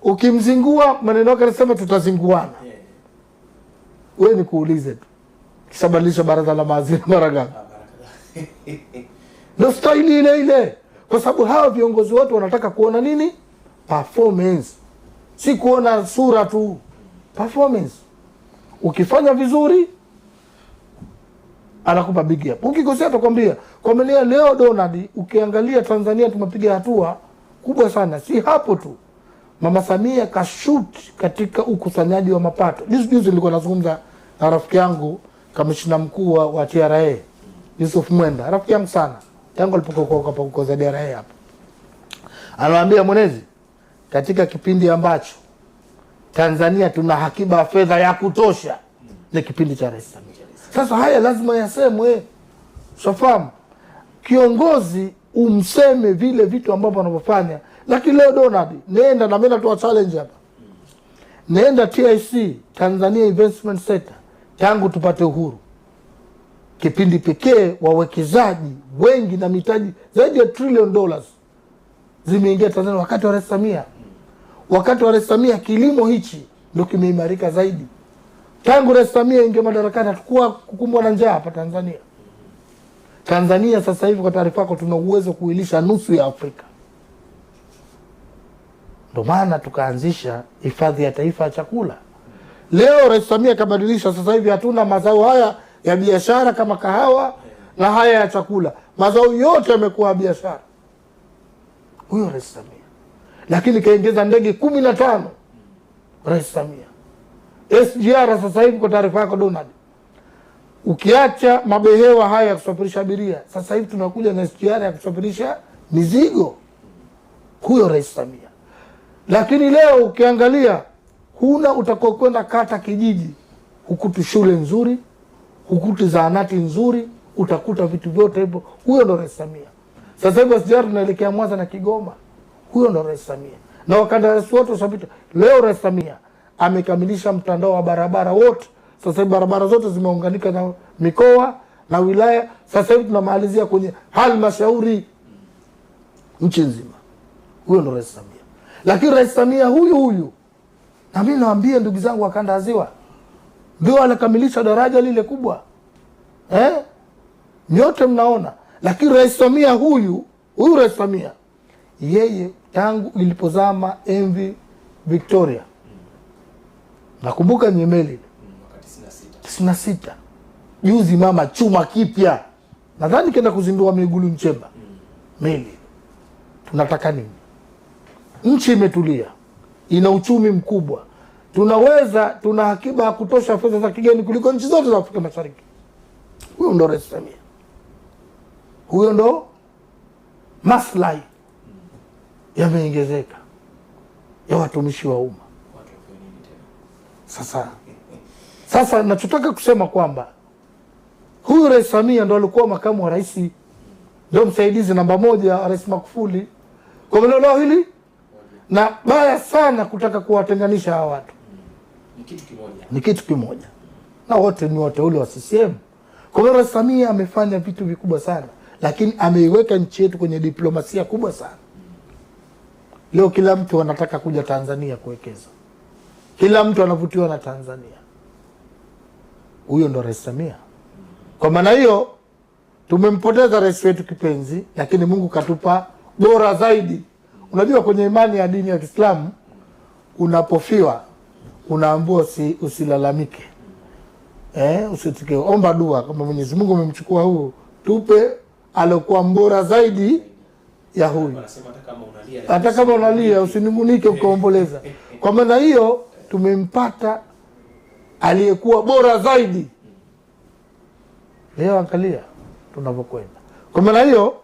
ukimzingua maneno yake anasema tutazinguana. Wewe ni kuulize tu. Kisabadilisha baraza la mawaziri mara ngapi? Ndio style ile ile. Kwa sababu hawa viongozi wote wanataka kuona nini? Performance. Si kuona sura tu. Performance. Ukifanya vizuri anakupa big up. Ukikosea atakwambia. Kwa maana leo Donald, ukiangalia Tanzania tumepiga hatua kubwa sana. Si hapo tu. Mama Samia kashoot katika ukusanyaji wa mapato. Juzi nilikuwa nazungumza na rafiki yangu kamishna mkuu wa TRA, Yusuf Mwenda. Rafiki yangu sana. Tangu alipokuwa kwa TRA hapo. Anawaambia Mwenezi, katika kipindi ambacho Tanzania tuna hakiba ya fedha ya kutosha ni kipindi cha Rais Samia. Sasa haya lazima yasemwe. Unafahamu? Kiongozi umseme vile vitu ambavyo anavyofanya. Lakini leo Donald, nenda na mimi natoa challenge hapa. Nenda TIC, Tanzania Investment Center, tangu tupate uhuru. Kipindi pekee wawekezaji wengi na mitaji zaidi ya $1 trillion zimeingia Tanzania wakati wa Rais Samia. Wakati wa Rais Samia kilimo hichi ndio kimeimarika zaidi. Tangu Rais Samia ingia madarakani hatakuwa kukumbwa na njaa hapa Tanzania. Tanzania sasa hivi kwa taarifa yako tuna uwezo kuilisha nusu ya Afrika. Ndio maana tukaanzisha hifadhi ya taifa ya chakula. Leo Rais Samia kabadilisha, sasa hivi hatuna mazao haya ya biashara kama kahawa na haya ya chakula. Mazao yote yamekuwa biashara. Huyo Rais Samia. Lakini kaongeza ndege 15 Rais Samia. SGR sasa hivi kwa taarifa yako Donald, Ukiacha mabehewa haya ya kusafirisha abiria, sasa hivi tunakuja na SGR ya kusafirisha mizigo. Huyo Rais Samia. Lakini leo ukiangalia, huna utakokwenda kata kijiji, hukuti shule nzuri, hukuti zahanati nzuri, utakuta vitu vyote hivyo. Huyo ndo Rais Samia. Sasa hivi SGR tunaelekea Mwanza na Kigoma. Huyo ndo Rais Samia. Na wakandarasi wote usapita. Leo Rais Samia amekamilisha mtandao wa barabara wote. Sasa hivi barabara zote zimeunganika na mikoa na wilaya. Sasa hivi tunamalizia kwenye halmashauri nchi nzima. Huyo ndo Rais Samia. Lakini Rais Samia huyu, na mimi nawaambia ndugu zangu wa kanda ya Ziwa, ndio alikamilisha daraja lile kubwa. Nyote mnaona. Lakini Rais Samia huyu Rais Samia, yeye tangu ilipozama MV Victoria, nakumbuka ni meli 96. Juzi mama chuma kipya. Nadhani kenda kuzindua Mwigulu Nchemba. Meli. Tunataka nini? Nchi imetulia. Ina uchumi mkubwa. Tuna akiba ya kutosha fedha za kigeni kuliko nchi zote za Afrika Mashariki. Huyo ndo Rais Samia. Huyo ndo maslahi yameongezeka ya watumishi wa umma. Sasa nachotaka kusema kwamba huyu Rais Samia ndo alikuwa makamu wa rais, ndio msaidizi namba 1 wa Rais Magufuli. Kwa maana hili na baya sana kutaka kuwatenganisha hawa watu. Ni kitu kimoja. Na wote ni wateule wa CCM. Kwa maana Rais Samia amefanya vitu vikubwa sana, lakini ameiweka nchi yetu kwenye diplomasia kubwa sana. Leo kila mtu anataka kuja Tanzania kuwekeza. Kila mtu anavutiwa na Tanzania. Huyo ndo Rais Samia. Kwa maana hiyo tumempoteza rais wetu kipenzi, lakini Mungu katupa bora zaidi. Unajua kwenye imani ya dini ya Kiislamu, unapofiwa unaambiwa usilalamike. Usitike, omba dua kama Mwenyezi Mungu umemchukua huu, tupe alokuwa mbora zaidi ya huyu. Hata kama unalia usiningunike ukaomboleza. Kwa maana hiyo tumempata aliyekuwa bora zaidi. Leo angalia tunapokwenda. Kwa maana hiyo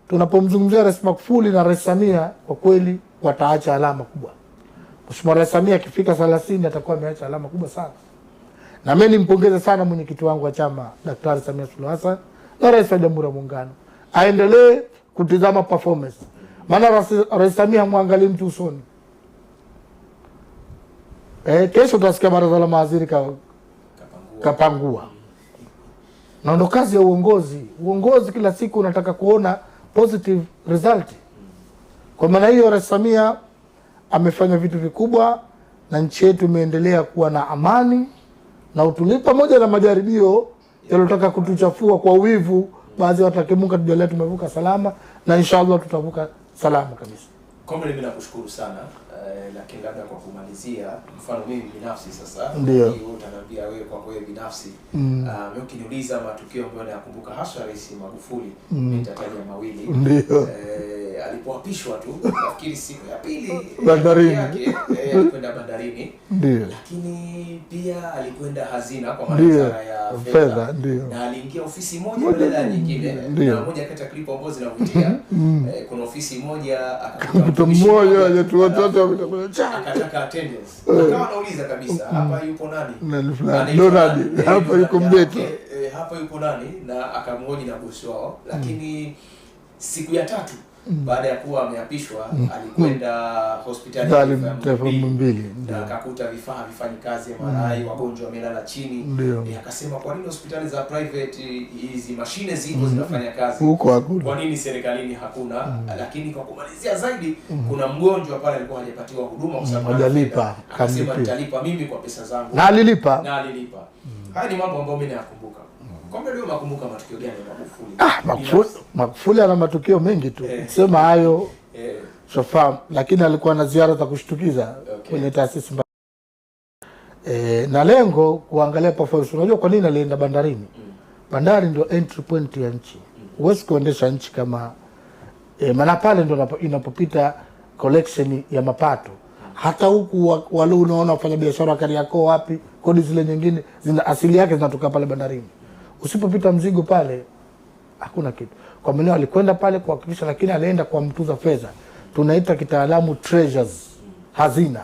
tunapomzungumzia Rais Magufuli na Rais Samia, kwa kweli wataacha alama kubwa. Mheshimiwa Rais Samia akifika 30 atakuwa ameacha alama kubwa sana. Na mimi nimpongeze sana mwenyekiti wangu wa chama Daktari Samia Suluhu Hassan na Rais wa Jamhuri ya Muungano. Aendelee kutizama performance. Maana Rais Samia muangalie mtu usoni. Kesho tutasikia baraza la mawaziri kapangua. Na ndo kazi ya uongozi. Uongozi kila siku unataka kuona positive result. Kwa maana hiyo Rais Samia amefanya vitu vikubwa na nchi yetu imeendelea kuwa na amani na utulivu, pamoja na majaribio yalotaka kutuchafua kwa uwivu. Baadhi watakemuka, tujalia tumevuka salama na inshallah tutavuka salama kabisa. Kombe, mimi nakushukuru sana. Lakini labda kwa kumalizia, mfano mimi binafsi sasa, ndio utaniambia wewe kwa wewe binafsi, mimi ukiniuliza matukio ambayo nakumbuka hasa Rais Magufuli, nitataja mawili. Ndio alipoapishwa tu, nafikiri siku ya pili bandarini alikwenda bandarini. Ndio. Lakini pia alikwenda hazina kwa wizara ya fedha. Na aliingia ofisi moja baada ya nyingine. Na moja kati ya clip ambazo zinavutia, kuna ofisi moja akakuta mmoja yetu watoto akataka attendance. Akawa anauliza kabisa, hapa yupo nani? Nani? Hapa yuko mbeto. Hapa yupo nani? Na akamhoji na bosi wao. Lakini siku ya 3 baada ya kuwa ameapishwa, alikwenda hospitali ya Muhimbili na akakuta vifaa havifanyi kazi, MRI, wagonjwa wamelala chini. Akasema, kwa nini hospitali za private hizi mashine zipo zinafanya kazi, huko hakuna? Kwa nini serikalini hakuna? Lakini kwa kumalizia zaidi, kuna mgonjwa pale alikuwa hajapatiwa huduma kwa sababu hajalipa. Akasema, nitalipa mimi kwa pesa zangu. Na alilipa. Haya ni mambo ambayo mimi nayakumbuka. Kombe, leo nakumbuka matukio gani ya Magufuli? Magufuli ana matukio mengi tu. Sema hayo sofa, lakini alikuwa na ziara za kushtukiza kwenye taasisi na lengo kuangalia performance. Unajua kwa nini alienda bandarini? Bandari ndio entry point ya nchi. Huwezi kuendesha nchi kama maana pale ndio inapopita collection ya mapato. Hata huku wale unaona wafanya biashara Kariakoo wapi, kodi zile nyingine zina asili yake zinatoka pale bandarini. Usipopita mzigo pale hakuna kitu. Kwa maana alikwenda pale kuhakikisha, lakini alienda kwa mtuza fedha. Tunaita kitaalamu treasures, hazina.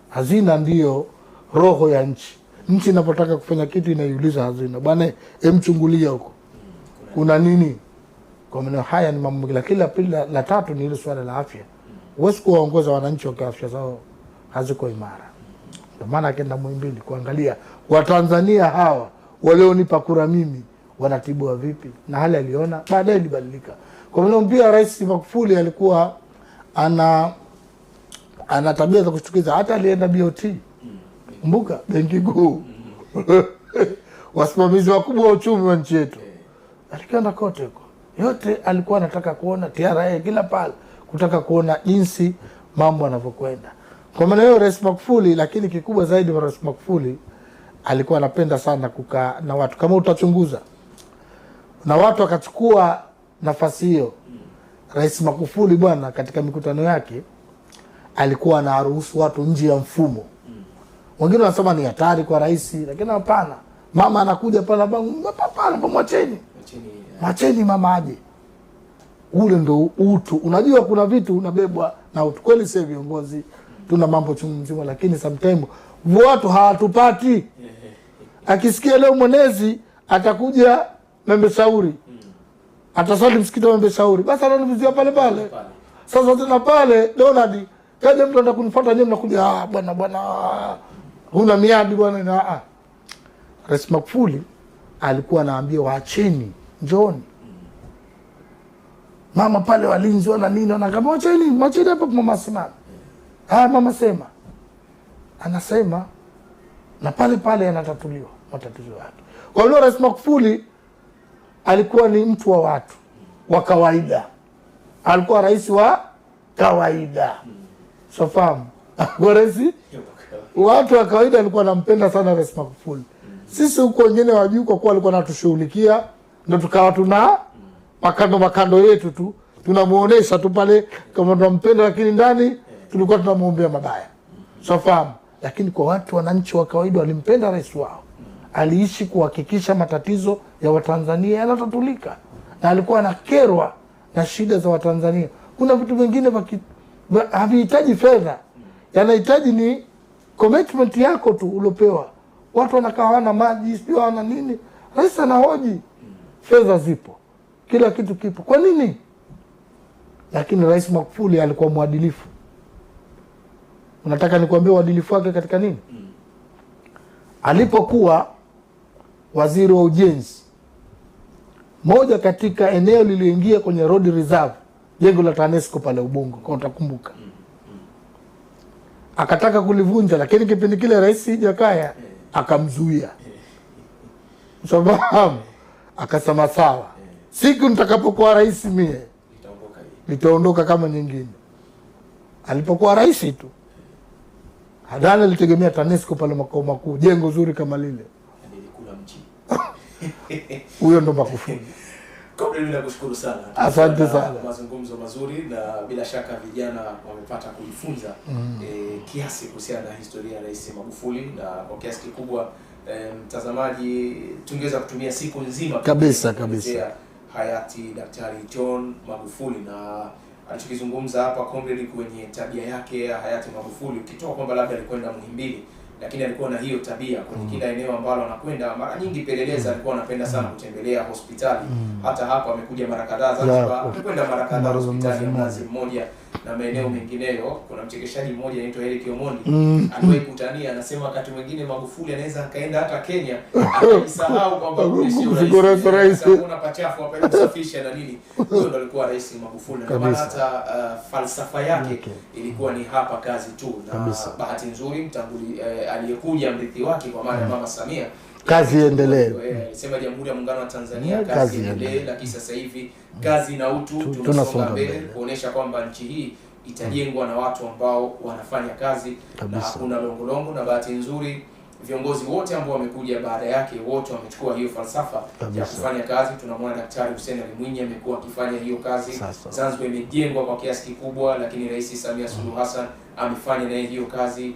Hazina ndiyo roho ya nchi. Nchi inapotaka kufanya kitu inaiuliza hazina. Bwana, emchungulia huko. Kuna nini? Kwa maana haya ni mambo pili. La tatu ni ile swala la afya. Huwezi kuwaongoza wananchi wa afya zao haziko imara. Ndio maana akaenda Muhimbili kuangalia Watanzania hawa walionipa kura mimi wanatibua vipi, na hali aliona baadaye ilibadilika. Kwa maana pia Rais Magufuli alikuwa ana tabia za kushtukiza. Hata alienda BOT, kumbuka, Benki Kuu, wasimamizi wakubwa wa uchumi wa nchi yetu, alikwenda kote huko. Yote alikuwa anataka kuona, TRA kila pale, kutaka kuona jinsi mambo yanavyokwenda. Kwa maana hiyo Rais Magufuli, lakini kikubwa zaidi wa Rais Magufuli alikuwa anapenda sana kukaa na watu. Kama utachunguza na watu akachukua nafasi hiyo, Rais Magufuli bwana, katika mikutano yake alikuwa anaruhusu watu nje ya mfumo. Wengine wanasema ni hatari kwa rais, lakini hapana. Mama anakuja pale hapana, mwacheni mama aje. Ule ndo utu. Unajua kuna vitu unabebwa na utu. Kweli sasa viongozi tuna mambo chungu mzima, lakini sometimes watu hawatupati. Akisikia leo mwenezi atakuja Membe Shauri, atasali msikiti wa Membe Shauri, basi ananivizia pale. Sasa tena pale Donald kaje mtu anataka kunifuata, nyewe mnakuja bwana huna miadi bwana na Rais Magufuli alikuwa anaambia waacheni, njooni. Mama pale walinzi wana nini, wanakama wacheni hapa mama simama. Mama sema. Anasema na pale anatatuliwa matatizo yake. Kwa hiyo Rais Magufuli alikuwa ni mtu wa watu wa kawaida. Alikuwa rais wa kawaida. Sofahamu. Kwa rais watu wa kawaida alikuwa anampenda sana Rais Magufuli. Sisi huko wengine wajuu kwa kuwa alikuwa anatushughulikia, ndio tukawa tuna makando yetu tu, tunamuonesha tu pale kama tunampenda, lakini ndani tulikuwa tunamuombea mabaya. Sofahamu. Lakini kwa watu wananchi wa kawaida walimpenda rais wao. Aliishi kuhakikisha matatizo ya Watanzania yanatatulika, na alikuwa anakerwa na shida za Watanzania. Kuna vitu vingine havihitaji fedha, yanahitaji ni commitment yako tu ulopewa. Watu wanakaa hawana maji, sio hawana nini, rais anahoji, fedha zipo, kila kitu kipo, kwa nini? Lakini Rais Magufuli alikuwa mwadilifu. Unataka nikwambie uadilifu wake katika nini? Alipokuwa waziri wa ujenzi, moja katika eneo liliingia kwenye road reserve, jengo la TANESCO pale Ubungo, kwa utakumbuka, akataka kulivunja, lakini kipindi kile Rais Jakaya akamzuia. Sababu akasema sawa, siku nitakapokuwa rais mie nitaondoka kama nyingine. Alipokuwa rais tu Hadana alitegemea TANESCO pale makao makuu, jengo zuri kama lile. Nilikula mchi. Huyo ndo Magufuli. Kabla mimi nakushukuru sana. Asante sana. Mazungumzo mazuri, na bila shaka vijana wamepata kujifunza kiasi kuhusiana na historia ya Rais Magufuli, na kwa kiasi kikubwa mtazamaji tungeweza kutumia siku nzima kabisa hayati Daktari John Magufuli na alichokizungumza hapa comrade kwenye tabia yake ya hayati Magufuli. Ukitoa kwamba labda alikwenda Muhimbili, lakini alikuwa na hiyo tabia kwenye kila eneo ambalo anakwenda. Mara nyingi peleleza alikuwa anapenda sana kutembelea hospitali. Hata hapa amekuja mara kadhaa Zanzibar, amekwenda mara kadhaa hospitali ya Mnazi Mmoja na maeneo mengineyo. Kuna mchekeshaji mmoja anaitwa Eric Omondi aliwahi kutania, anasema wakati mwingine Magufuli anaweza akaenda hata Kenya akisahau kwamba kule sio rais, kuna pachafu hapa ili kusafisha na nini. Huyo ndo alikuwa Rais Magufuli, na maana hata falsafa yake ilikuwa ni hapa kazi tu, na bahati nzuri mtanguli aliyekuja mrithi wake kwa maana Mama Samia, kazi iendelee. Sema Jamhuri ya Muungano wa Tanzania, kazi iendelee. Lakini sasa hivi kazi na utu tunasonga mbele kuonesha kwamba nchi hii itajengwa na watu ambao wanafanya kazi na hakuna longolongo. Na bahati nzuri viongozi wote ambao wamekuja baada yake wote wamechukua hiyo falsafa ya kufanya kazi. Tunamwona Daktari Hussein Ali Mwinyi amekuwa akifanya hiyo kazi. Zanzibar imejengwa kwa kiasi kikubwa, lakini Rais Samia Suluhu Hassan amefanya naye hiyo kazi.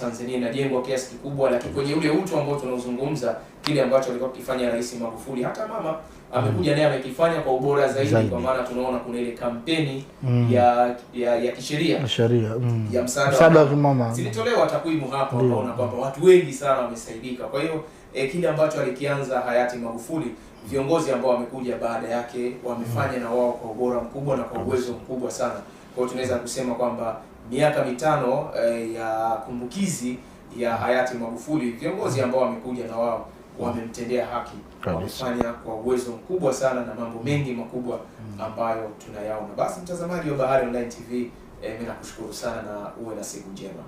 Tanzania inajengwa kiasi kikubwa, lakini kwenye ule utu ambao tunaozungumza, kile ambacho alikuwa kifanya Rais Magufuli, hata mama amekuja naye amekifanya kwa ubora zaidi. Kwa maana tunaona kuna ile kampeni ya kisheria ya msaada wa mama zilitolewa takwimu hapo, unaona kwamba watu wengi sana wamesaidika. Kwa hiyo kile ambacho alikianza hayati Magufuli, viongozi ambao wamekuja baada yake wamefanya na wao kwa ubora mkubwa na kwa uwezo mkubwa sana. Kwa hiyo tunaweza kusema kwamba miaka 5 ya kumbukizi ya hayati Magufuli, viongozi ambao wamekuja na wao wamemtendea haki, wamefanya kwa uwezo mkubwa sana na mambo mengi makubwa ambayo tunayaona. Basi mtazamaji wa Bahari Online TV, mimi nakushukuru sana na uwe na siku njema.